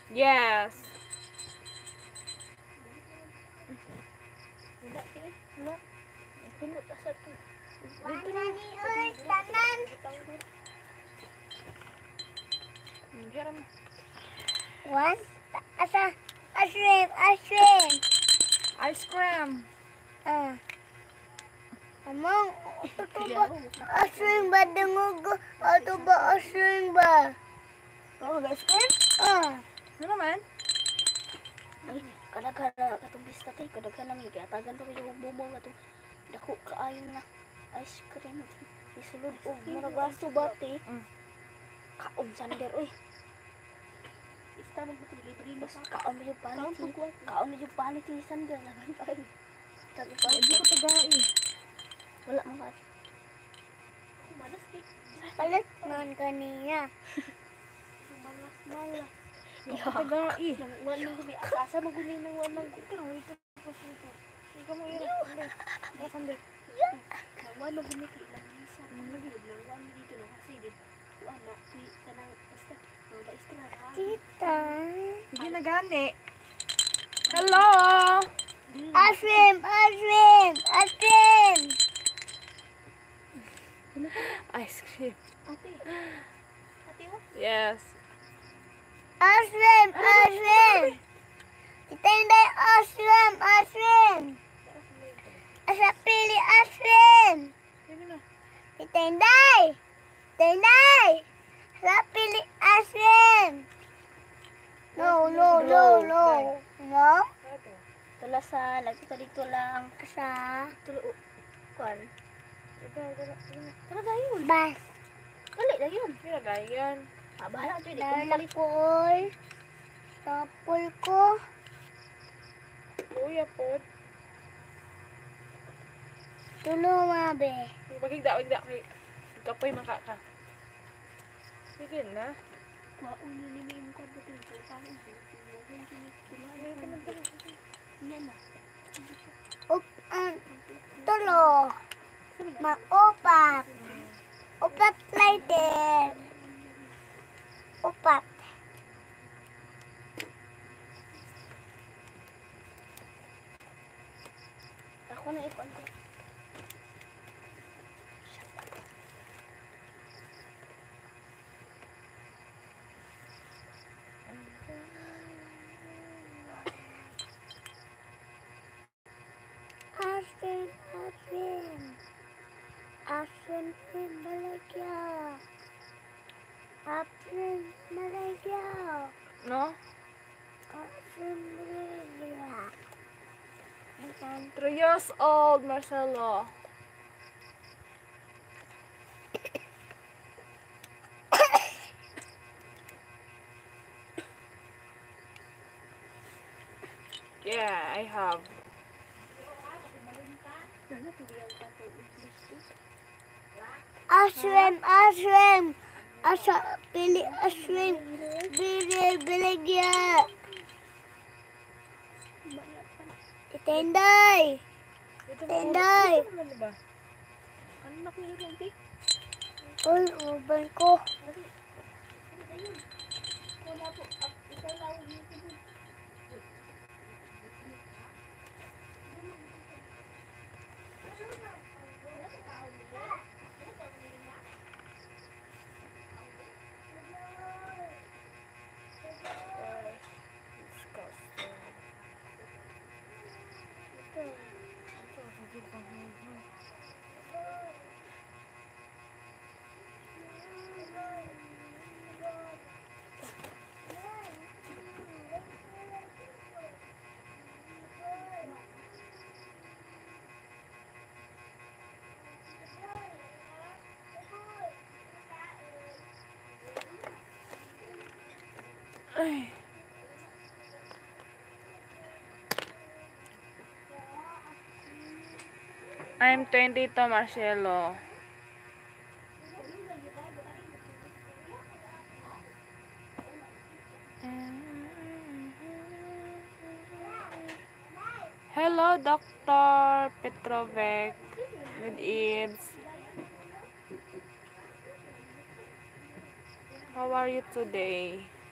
Yes. Wala eh. Wala. Pinot asa to. Dito na. Tanan. Diyan. One. Asa. Ashrim. Ice cream. Amang, ito ba? Ashrim ba dungog? Ito ba ashrim ba? Oh, guys, cream. Ano naman? Ay, kada-kada katong bista tay, kada-kada nang ikatagan to yung bumong ato. Dako kaayo na ice cream. Isulod og mura gasto ba te? Kaon sander oy. Ista mo buti kaon medyo panit. Kaon medyo panit ni sander naman tayo. Sabi pa Hindi ko tagai. wala man ka. Malas kay. Palit man kanina. Malas. Hindi ko tagai. Wala nang gumi asa maguni nang wala nang pero ito pa ito. Ikaw mo yun. Sander. Wala gumi lang isa. Nagilid lang wala dito no kasi dito. Wala si kanang basta. Wala istra. Tita. Hindi na gani. Hello. Ashrim. Ice cream. Ate. Ate mo? Yes. Ashrim. Kita hindi ashrim. Asa pili ashrim. Sige na. Kita hindi. Asa pili ashrim. No. No? Tulasan, nagtito lang. Asa? Tulo. Kwan. Tara dayon. Bas. Kali na yun. Hindi na dayon. Bahala ito. Lalakol. Tapol ko. Kuya po. Tulo mabe. Bagigda. Kapoy makaka. Sige na. Mauni ni Mim ko ba ito? Paano ito? Yan na. Tulo. Maupat. Upat later. Upat. Ako na ikon ko. Asin malagya. No? Asin malagya. 3 years old, Marcelo. Yeah, I have. Ashrim. Pili ashrim. Bilagya. Tenday. Tenday. Ano ba? Anak ni Ruby. Uy, uban ko. Ay. I'm 22, Marcelo. Hello, Dr. Petrovec with Ibs. How are you today?